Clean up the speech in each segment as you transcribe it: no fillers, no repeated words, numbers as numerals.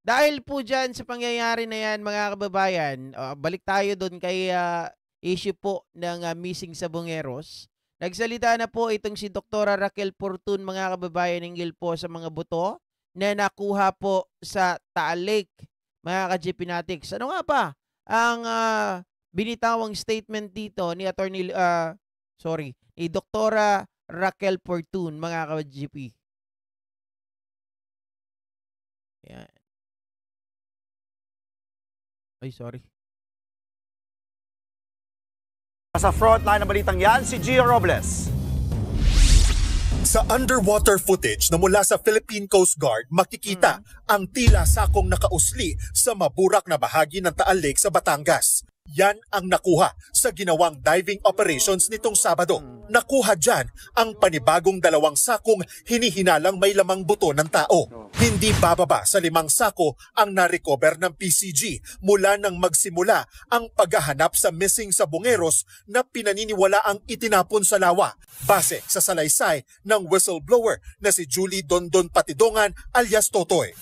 Dahil po diyan sa pangyayari na 'yan mga kababayan, balik tayo do'n kay, issue po ng, missing sa Bungeros. Nagsalita na po itong si Doktora Raquel Fortun mga kababayan hinggil po sa mga buto na nakuha po sa Taal Lake, mga ka-GPnatics. Ano nga ba ang, binitawang statement dito ni ni Doktora Raquel Fortun mga ka-GP? Yan. Ay, sorry. Sa frontline ng balitang yan, si Gio Robles. Sa underwater footage na mula sa Philippine Coast Guard, makikita ang tila sakong nakausli sa maburak na bahagi ng Taal Lake sa Batangas. Yan ang nakuha sa ginawang diving operations nitong Sabado. Nakuha dyan ang panibagong 2 sakong hinihinalang may lamang buto ng tao. Hindi bababa sa 5 sako ang na-recover ng PCG mula nang magsimula ang paghahanap sa missing sa Bungeros na pinaniniwala ang itinapon sa lawa. Base sa salaysay ng whistleblower na si Julie Dondon Patidongan alias Totoy.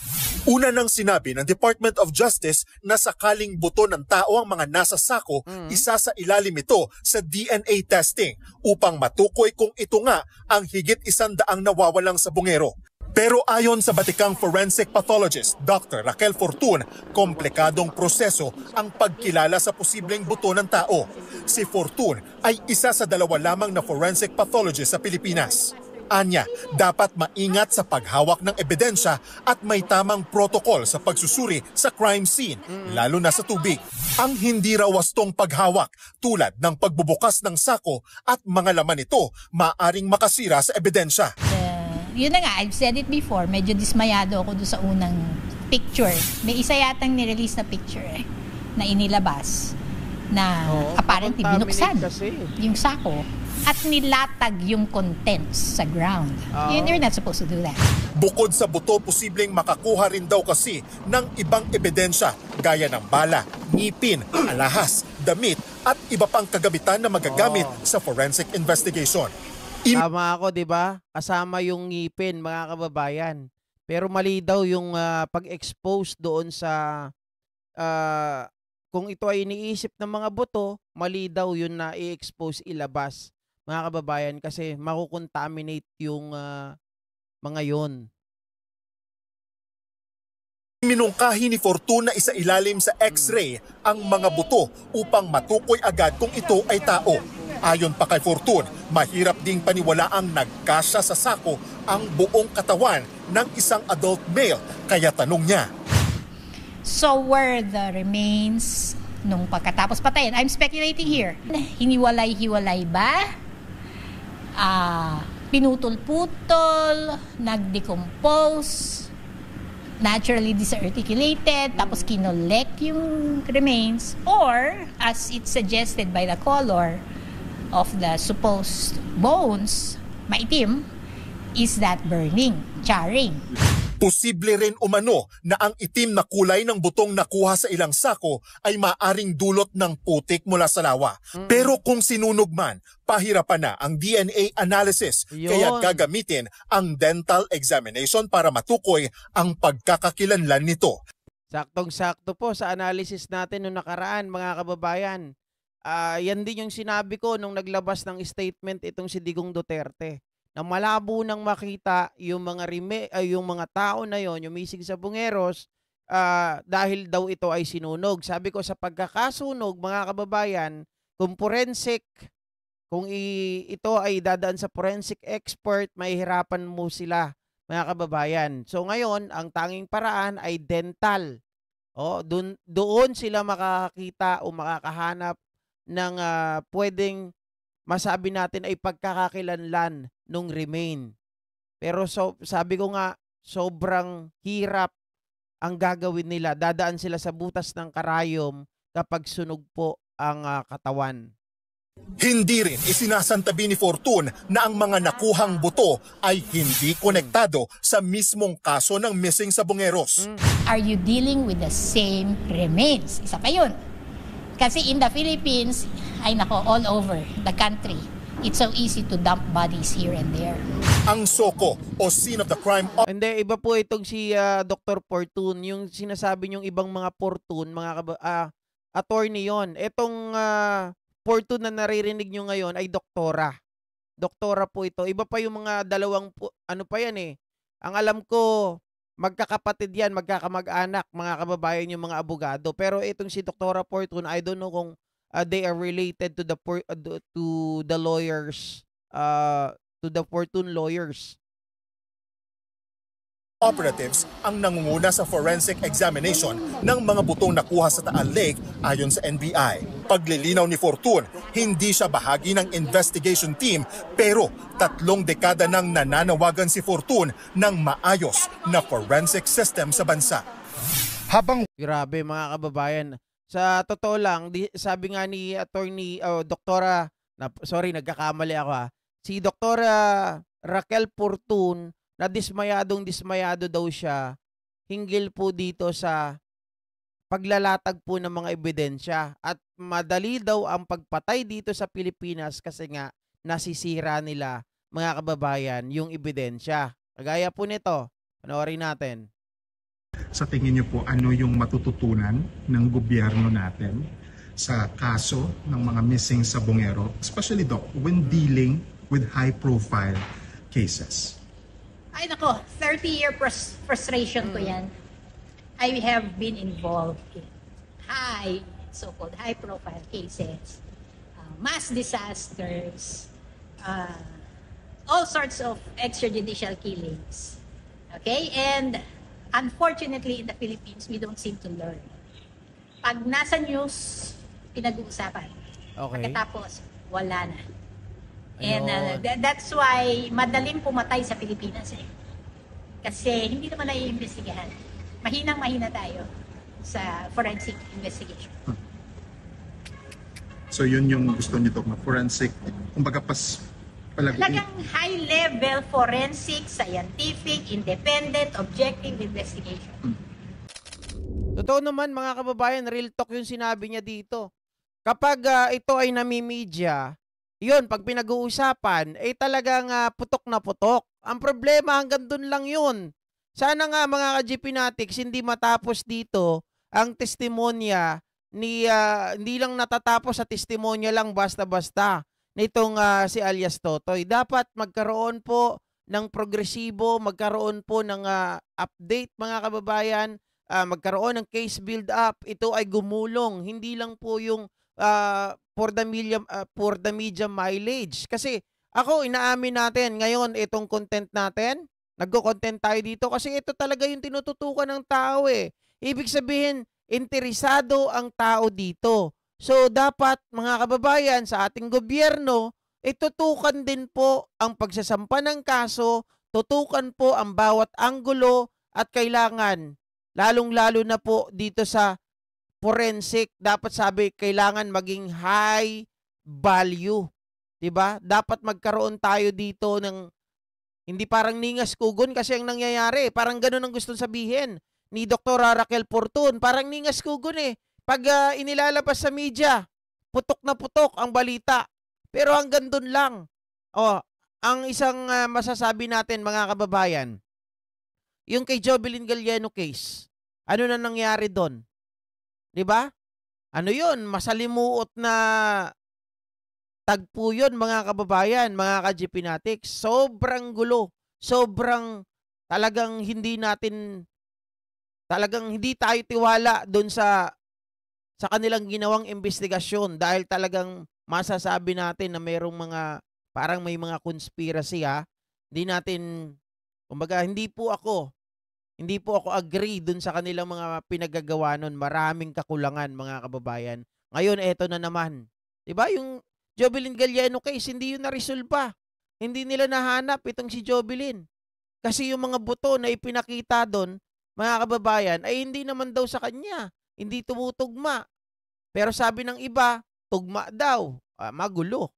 Una nang sinabi ng Department of Justice na sakaling buto ng tao ang mga nasa sako, isa sa ilalim ito sa DNA testing upang matukoy kung ito nga ang higit 100 nawawalang sa bungero. Pero ayon sa batikang forensic pathologist Dr. Raquel Fortun, komplikadong proseso ang pagkilala sa posibleng buto ng tao. Si Fortun ay isa sa 2 lamang na forensic pathologist sa Pilipinas. Anya, dapat maingat sa paghawak ng ebidensya at may tamang protokol sa pagsusuri sa crime scene, lalo na sa tubig. Ang hindi raw wastong paghawak tulad ng pagbubukas ng sako at mga laman nito maaring makasira sa ebidensya. Yun na nga, I've said it before, medyo dismayado ako doon sa unang picture. May isa yatang nirelease na picture na inilabas na apparently binuksan yung sako at nilatag yung contents sa ground. You're not supposed to do that. Bukod sa buto, posibleng makakuha rin daw kasi ng ibang ebidensya gaya ng bala, ngipin, alahas, damit at iba pang kagamitan na magagamit sa forensic investigation. Tama ako, di ba? Kasama yung ngipin, mga kababayan. Pero mali daw yung pag-expose doon sa kung ito ay iniisip ng mga buto, mali daw yun na i-expose, ilabas, mga kababayan, kasi makukontaminate yung mga yon. Minungkahi ni Fortun na isailalim sa X-ray ang mga buto upang matukoy agad kung ito ay tao. Ayon pa kay Fortun, mahirap ding paniwalaang nagkasya sa sako ang buong katawan ng isang adult male. Kaya tanong niya, so were the remains nung pagkatapos patayin? I'm speculating here. Hiniwalay-hiwalay ba? Pinutol-putol, nag-decompose, naturally disarticulated, tapos kinolek yung remains, or as it's suggested by the color of the supposed bones, maitim, is that burning, charring. posible rin umano na ang itim na kulay ng butong nakuha sa ilang sako ay maaring dulot ng putik mula sa lawa. Pero kung sinunog man, pahirapan na ang DNA analysis. Kaya gagamitin ang dental examination para matukoy ang pagkakakilanlan nito. Saktong-sakto po sa analysis natin noong nakaraan, mga kababayan. Yan din yung sinabi ko nung naglabas ng statement itong si Digong Duterte, na malabo nang makita yung mga tao na yon, yung missing sa Bungeros, dahil daw ito ay sinunog. Sabi ko, sa pagkakasunog, mga kababayan, kung forensic, kung ito ay dadaan sa forensic expert, mahihirapan mo sila, mga kababayan. So ngayon, ang tanging paraan ay dental. Doon sila makakakita o makakahanap ng pwedeng masabi natin ay pagkakakilanlan nung remain. Pero sabi ko nga, sobrang hirap ang gagawin nila. Dadaan sila sa butas ng karayom kapag sunog po ang katawan. Hindi rin isinasantabi ni Fortun na ang mga nakuhang buto ay hindi konektado sa mismong kaso ng missing sa Bungeros. Are you dealing with the same remains? Isa pa yun. Kasi in the Philippines, ay nako, all over the country, it's so easy to dump bodies here and there. Ang SOCO o Scene of the Crime Hindi, iba po itong si Dr. Fortune. Yung sinasabi niyong ibang mga Fortune, attorney yon. Itong Fortune na naririnig nyo ngayon ay doktora. Doktora po ito. Iba pa yung mga dalawang, ano pa yan eh. Ang alam ko, magkakapatid yan, magkakamag-anak, mga kababayan yung mga abogado. Pero itong si Doktora Fortune, I don't know kung they are related to the lawyers, to the Fortune lawyers. operatives ang nangunguna sa forensic examination ng mga butong nakuha sa Taal Lake ayon sa NBI. Paglilinaw ni Fortune, hindi siya bahagi ng investigation team pero 3 dekada nang nananawagan si Fortune ng maayos na forensic system sa bansa. Habang Grabe mga kababayan. Sa totoo lang, sabi nga ni attorney doktora, nagkakamali ako si Doktora Raquel Fortune na dismayado daw siya hinggil po dito sa paglalatag po ng mga ebidensya at madali daw ang pagpatay dito sa Pilipinas kasi nga nasisira nila mga kababayan yung ebidensya. Kagaya po nito, panoorin natin. Sa tingin niyo po, ano yung matututunan ng gobyerno natin sa kaso ng mga missing sa Bungero, especially Doc, when dealing with high-profile cases? Ay nako, 30-year frustration ko yan. I have been involved in so-called high-profile cases, mass disasters, all sorts of extrajudicial killings. Okay? And unfortunately, in the Philippines, we don't seem to learn. Pag nasa news, pinag-uusapan. Okay. Pagkatapos, wala na. And that's why madaling pumatay sa Pilipinas eh. Kasi hindi naman naiimbestigahan. Mahinang-mahina tayo sa forensic investigation. So yun yung gusto niyo, Doc, forensic, kumbaga talagang high-level forensic, scientific, independent, objective investigation. Totoo naman mga kababayan, real talk yung sinabi niya dito. Kapag ito ay namimedya, yun, pag pinag-uusapan, talagang putok na putok. Ang problema hanggang dun lang yun. Sana nga mga ka-GPnatics, hindi matapos dito ang testimonya hindi lang natatapos sa testimonya lang basta-basta nitong si alias Totoy. Dapat magkaroon po ng progresibo, magkaroon po ng update mga kababayan, magkaroon ng case build-up. Ito ay gumulong, hindi lang po yung for the media mileage. Kasi ako, inaamin natin ngayon itong content natin, nagko-content tayo dito kasi ito talaga yung tinututukan ng tao eh. Ibig sabihin, interesado ang tao dito. So, dapat mga kababayan sa ating gobyerno, tutukan din po ang pagsasampa ng kaso, tutukan po ang bawat anggulo at kailangan, lalong-lalo na po dito sa forensic, dapat kailangan maging high value. 'Di ba? Dapat magkaroon tayo dito ng hindi parang ningas kugon kasi ang nangyayari, parang ganoon ang gustong sabihin ni Dr. Raquel Fortune, parang ningas kugon eh. Pag inilalabas sa media, putok na putok ang balita. Pero hanggang doon lang. Ang isang masasabi natin mga kababayan, yung kay Jovelyn Galliano case, ano na nangyari doon? 'Di ba? Ano 'yun? Masalimuot na tagpo 'yun mga kababayan, mga ka-GPnatics. Sobrang gulo. Sobrang talagang hindi tayo tiwala doon sa kanilang ginawang investigasyon dahil talagang masasabi natin na merong parang may mga conspiracy Hindi natin, kumbaga hindi po ako agree dun sa kanilang mga pinagagawa nun. Maraming kakulangan mga kababayan. Ngayon, eto na naman. Diba yung Jovelyn Galliano case, hindi yun na-resolve. Hindi nila nahanap itong si Jovelyn. Kasi yung mga buto na ipinakita dun, mga kababayan, ay hindi naman daw sa kanya. Hindi tumutugma. Pero sabi ng iba, tugma daw. Magulo.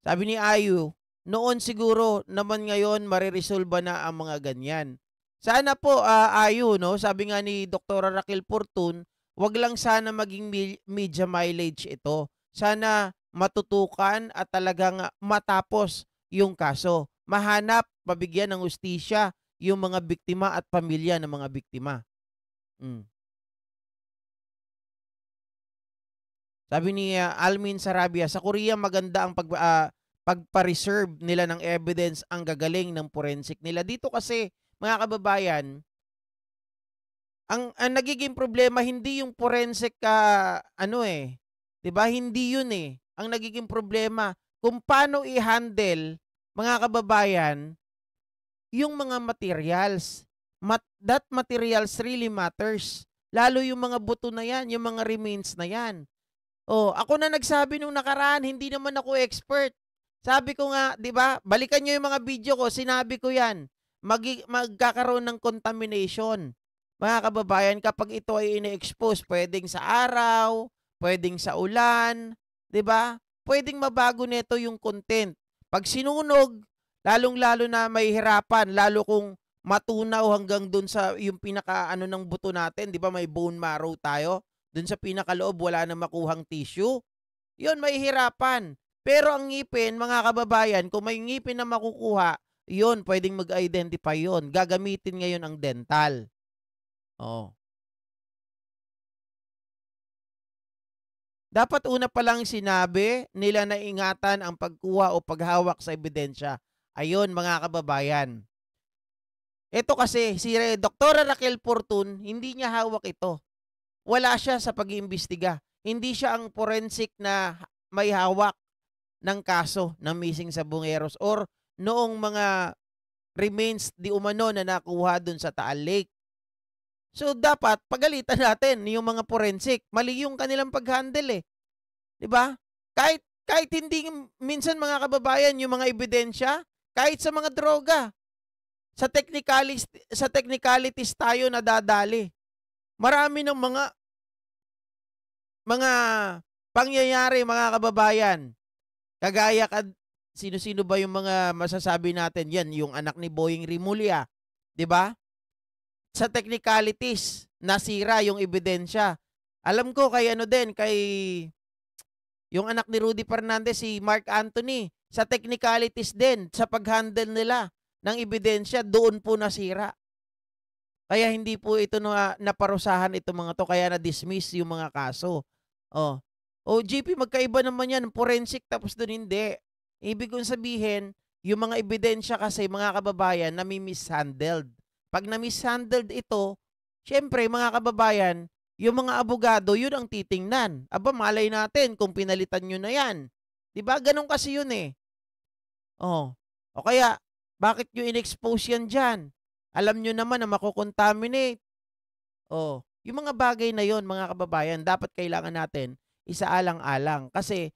Sabi ni Ayu, noon siguro naman ngayon mariresolve na ang mga ganyan. Sana po, Ayu, no? Sabi nga ni Dr. Raquel Fortune, wag lang sana maging media mileage ito. Sana matutukan at talagang matapos yung kaso. Mahanap, pabigyan ng hustisya yung mga biktima at pamilya ng mga biktima. Sabi ni Almin Sarabia, sa Korea maganda ang pagpa-reserve nila ng evidence, ang gagaling ng forensic nila. Dito kasi, mga kababayan, ang nagiging problema hindi yung forensic 'di ba? Hindi yun eh. Ang nagiging problema kung paano i-handle, mga kababayan, yung mga materials. That materials really matters. Lalo yung mga buto na yan, yung mga remains na yan. Ako na nagsabi nung nakaraan, hindi naman ako expert. Sabi ko nga, 'di ba? Balikan niyo yung mga video ko, sinabi ko 'yan. Magkakaroon ng contamination. Mga kababayan, kapag ito ay ine-expose, pwedeng sa araw, pwedeng sa ulan, 'di ba? Pwedeng mabago nito yung content. Pag sinunog, lalong-lalo na may hirapan, lalo kung matunaw hanggang dun sa yung pinaka ng buto natin, 'di ba? May bone marrow tayo. Dun sa pinakaloob, wala na makuhang tissue. Yun, may hirapan. Pero ang ngipin, mga kababayan, kung may ngipin na makukuha, yun, pwedeng mag-identify yun. Gagamitin ngayon ang dental. Dapat una pa lang sinabi nila na ingatan ang pagkuha o paghawak sa ebidensya. Ayun, mga kababayan. Ito kasi, si Dr. Raquel Fortun, hindi niya hawak ito. Wala siya sa pag-iimbestiga. Hindi siya ang forensic na may hawak ng kaso ng missing sa Bungeros or noong mga remains di umano na nakuha dun sa Taal Lake. So dapat pagalitan natin yung mga forensic. Mali yung kanilang pag-handle eh. 'Di ba? Kahit hindi minsan, mga kababayan, yung mga ebidensya, kahit sa mga droga, sa technicalities tayo nadadali. Marami ng mga pangyayari, mga kababayan. Kagaya sino-sino ba yung mga masasabi natin? Yan, yung anak ni Boying Rimulya, 'di ba? Sa technicalities, nasira yung ebidensya. Alam ko kay kay yung anak ni Rudy Fernandez, si Mark Anthony, sa technicalities din, sa pag-handle nila ng ebidensya, doon po nasira. Kaya hindi po ito naparusahan itong mga to, kaya na-dismiss yung mga kaso. GP, magkaiba naman yan, forensic tapos doon hindi. Ibig kong sabihin, yung mga ebidensya kasi, mga kababayan, nami-mishandled. Pag na-mishandled ito, syempre, mga kababayan, yung mga abogado, yun ang titingnan. Aba, malay natin kung pinalitan nyo na yan. Diba? Ganun kasi yun eh. O kaya, bakit nyo in-expose yan dyan? Alam nyo naman na makukontaminate. Yung mga bagay na yon, mga kababayan, dapat kailangan natin isaalang-alang. Kasi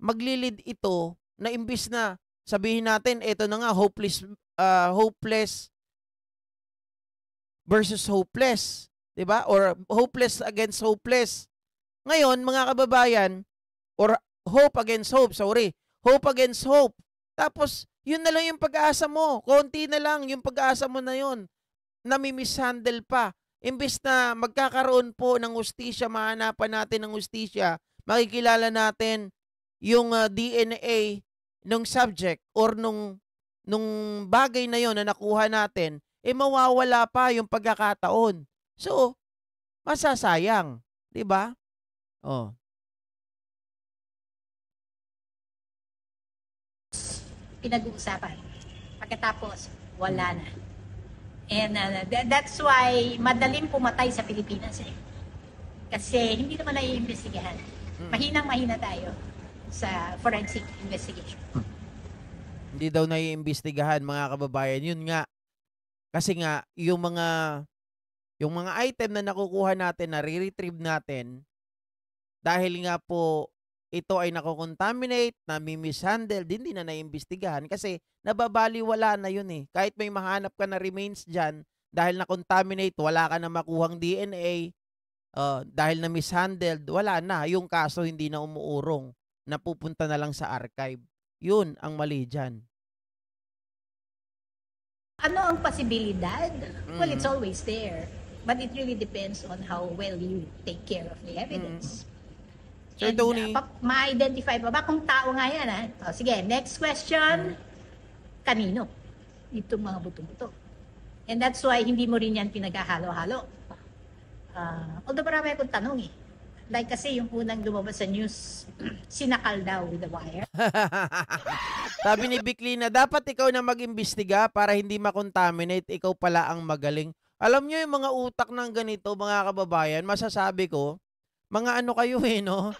maglilid ito na imbis na sabihin natin, eto na nga, hopeless versus hopeless. Diba? Or hopeless against hopeless. Ngayon, mga kababayan, or hope against hope, hope against hope. Tapos, yun na lang yung pag-asa mo. Konti na lang yung pag-asa mo na yun. Nami-mishandle pa. Imbis na magkakaroon po ng hustisya, mahanapan natin ng hustisya, makikilala natin yung DNA ng subject or nung bagay na yon na nakuha natin, mawawala pa yung pagkakataon. So, masasayang. Diba? Pinag-uusapan. Pagkatapos, wala na. And that's why madaling pumatay sa Pilipinas eh. Kasi hindi naman naiimbestigahan. Mahinang-mahina tayo sa forensic investigation. Hindi daw naiimbestigahan, mga kababayan. Yun nga. Kasi nga, yung mga item na nakukuha natin, na re-retrieve natin, dahil nga po ito ay nakokontaminate, nami-mishandle, hindi na naiimbestigahan kasi nababaliwala na yun eh. Kahit may mahanap ka na remains dyan, dahil na-contaminate, wala ka na makuhang DNA, dahil na-mishandled, wala na. Yung kaso hindi na umuurong, napupunta na lang sa archive. Yun ang mali dyan. Ano ang posibilidad? Well, it's always there. But it really depends on how well you take care of the evidence. Sir Tony. Ma-identify pa ba kung tao nga yan, ha? O, sige, next question. Kanino? Itong mga buto-buto. And that's why hindi mo rin yan pinaghahalo-halo. Although marami akong tanong eh. Like kasi yung unang lumabas sa news, sinakal daw with the wire. Sabi ni Bicklina, dapat ikaw na mag-imbestiga para hindi makontaminate, ikaw pala ang magaling. Alam nyo yung mga utak ng ganito, mga kababayan, masasabi ko, mga ano kayo eh, no?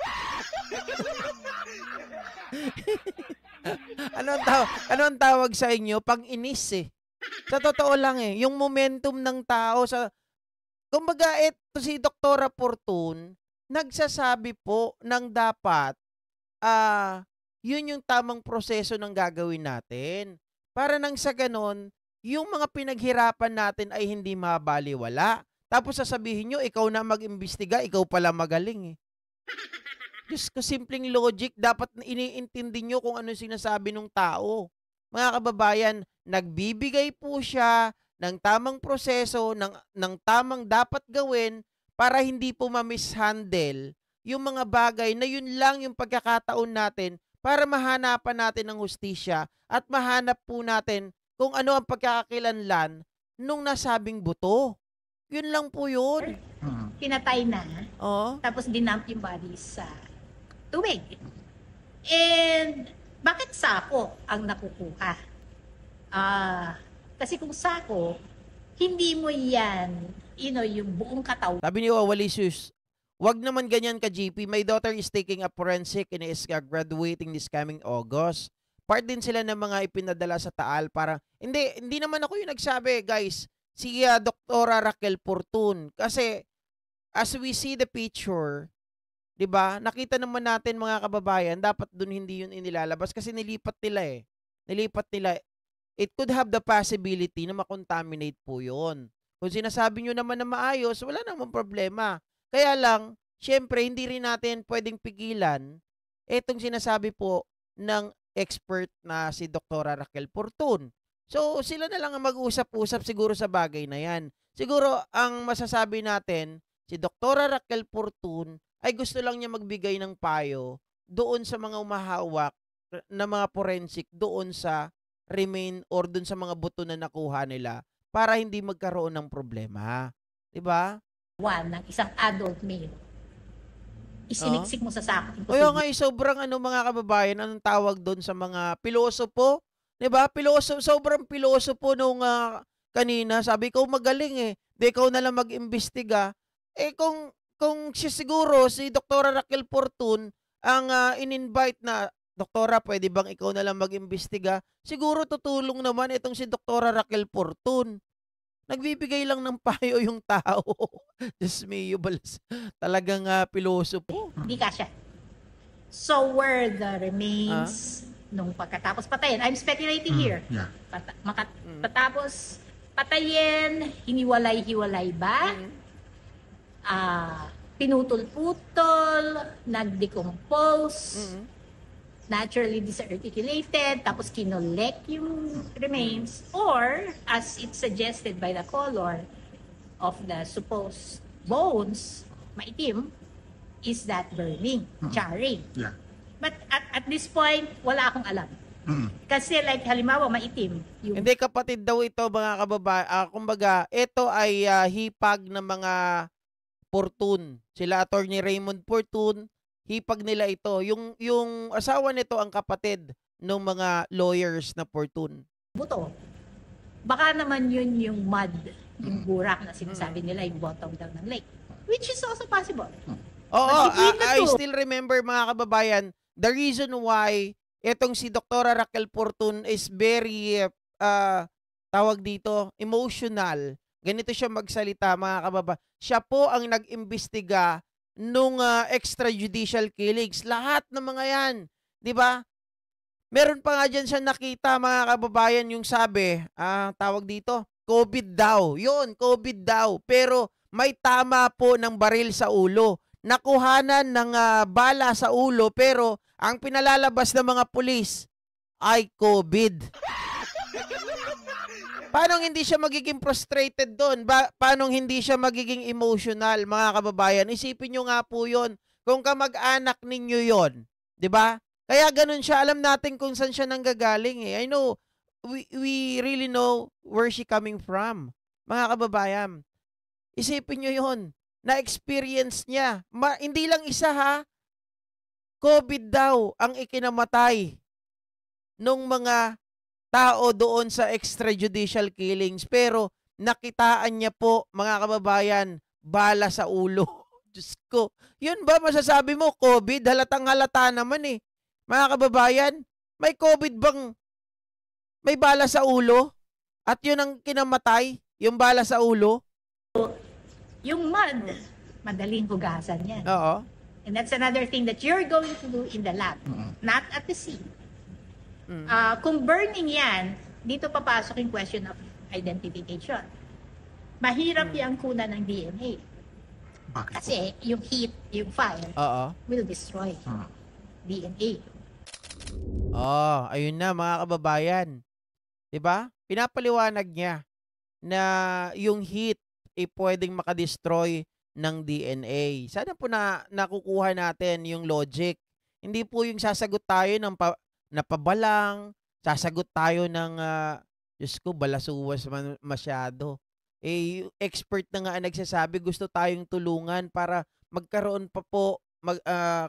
Anong tawag sa inyo? Pang-inis eh. Sa totoo lang eh, yung momentum ng tao sa... Kumbaga, ito si Dr. Fortun, nagsasabi po ng dapat yun yung tamang proseso ng gagawin natin. Para nang sa ganon, yung mga pinaghirapan natin ay hindi mabaliwala. Tapos sasabihin nyo, ikaw na mag-imbestiga, ikaw pala magaling eh. Diyos ko, simpleng logic, dapat iniintindi nyo kung ano sinasabi ng tao. Mga kababayan, nagbibigay po siya ng tamang proseso, ng tamang dapat gawin para hindi po ma-mishandle yung mga bagay na yun lang yung pagkakataon natin para mahanapan natin ng hustisya at mahanap po natin kung ano ang pagkakakilanlan nung nasabing buto. Yun lang po yun. Pinatay na. Oh. Tapos dinump yung body sa tubig. And bakit sako ang nakukuha? Kasi kung sako, hindi mo yan, yung buong katawan. Sabi ni Walisius, wag naman ganyan ka, GP. My daughter is taking a forensic and is graduating this coming August. Part din sila ng mga ipinadala sa Taal para... Hindi naman ako yung nagsabi, guys. Si Dr. Raquel Fortun. Kasi, as we see the picture, di ba, nakita naman natin mga kababayan, dapat dun hindi yun inilalabas kasi nilipat nila eh. Nilipat nila. It could have the possibility na makontaminate po yun. Kung sinasabi nyo naman na maayos, wala namang problema. Kaya lang, syempre, hindi rin natin pwedeng pigilan itong sinasabi po ng expert na si Dr. Raquel Fortun. So, sila na lang ang mag-usap-usap siguro sa bagay na yan. Siguro, ang masasabi natin, si Dr. Raquel Fortun ay gusto lang niya magbigay ng payo doon sa mga umahawak na mga forensic doon sa remain or doon sa mga buto na nakuha nila para hindi magkaroon ng problema. Diba? Ng isang adult male. Isiniksik mo sa sako. Kaya nga, sobrang mga kababayan, anong tawag doon sa mga pilosopo? Diba? Sobrang pilosopo nung kanina. Sabi ko, magaling eh. Di ikaw na lang mag-imbestiga. Eh kung siya siguro, si Dr. Raquel Fortun, ang in-invite na, Doktora, pwede bang ikaw na lang mag-imbestiga? Siguro tutulong naman itong si Dr. Raquel Fortun. Nagbibigay lang ng payo yung tao. Diyos me, talagang pilosopo. Hindi ka siya. So were the remains nung pagkatapos patayin? I'm speculating here. Yeah. Patapos patayin, hiniwalay-hiwalay ba? Pinutol-putol, nag-decompose, naturally disarticulated, tapos kinolek yung remains, or as it's suggested by the color of the supposed bones, maitim, is that burning, charring. Yeah. But at this point, wala akong alam. Kasi like halimbawa maitim yung... Hindi, kapatid daw ito mga kababayan. Kumbaga, ito ay hipag ng mga Fortun. Sila Attorney Raymond Fortun, hipag nila ito. Yung asawa nito ang kapatid ng mga lawyers na Fortun. Buto. Baka naman yun yung mud, yung burak na sinasabi nila, yung bottom daw ng lake. Which is also possible. Oo, I still remember mga kababayan, the reason why itong si Dr. Raquel Fortun is very, tawag dito, emotional. Ganito siya magsalita mga kababayan. Siya po ang nag-imbestiga nung extrajudicial killings. Lahat ng mga yan. Diba? Meron pa nga dyan siya nakita mga kababayan yung sabi, tawag dito, COVID daw. Yun, COVID daw. Pero may tama po ng baril sa ulo. Nakuhanan ng bala sa ulo pero ang pinalalabas ng mga pulis ay COVID. Paano hindi siya magiging frustrated doon? Paano hindi siya magiging emotional, mga kababayan? Isipin nyo nga po yun. kung kamag-anak ninyo yon, 'di ba? Kaya ganun siya, alam natin kung saan siya nanggagaling eh. I know, we really know where she coming from. Mga kababayan, isipin nyo yon, na-experience niya. Hindi lang isa ha, COVID daw ang ikinamatay nung mga tao doon sa extrajudicial killings. Pero nakitaan niya po, mga kababayan, bala sa ulo. Diyos ko. Yun ba masasabi mo, COVID? Halatang halata naman eh. Mga kababayan, may COVID bang may bala sa ulo? At yun ang kinamatay, yung bala sa ulo? Yung mud, madaling hugasan yan. Oo. And that's another thing that you're going to do in the lab, not at the scene. Kung burning yan, dito papasok yung question of identification. Mahirap yung kunan ng DNA. Bakit? Kasi yung heat, yung fire, will destroy DNA. Ayun na mga kababayan. 'Di ba? Pinapaliwanag niya na yung heat ay pwedeng makadestroy ng DNA. Sana po nakukuha natin yung logic. Hindi po yung sasagot tayo ng napabalang, sasagot tayo ng Diyos ko, balasuwas masyado. Eh, expert na nga ang nagsasabi, gusto tayong tulungan para magkaroon pa po,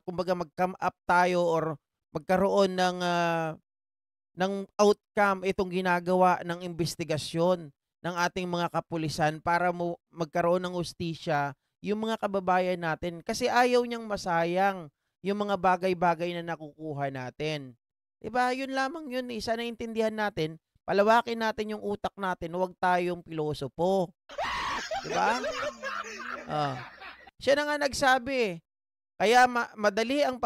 kumbaga mag-come up tayo or magkaroon ng outcome itong ginagawa ng investigasyon ng ating mga kapulisan para magkaroon ng hustisya yung mga kababayan natin. Kasi ayaw niyang masayang yung mga bagay-bagay na nakukuha natin. Diba? Yun lamang yun. Sana naintindihan natin. Palawakin natin yung utak natin. Huwag tayong pilosopo. Diba? Siya na nga nagsabi. Kaya madali ang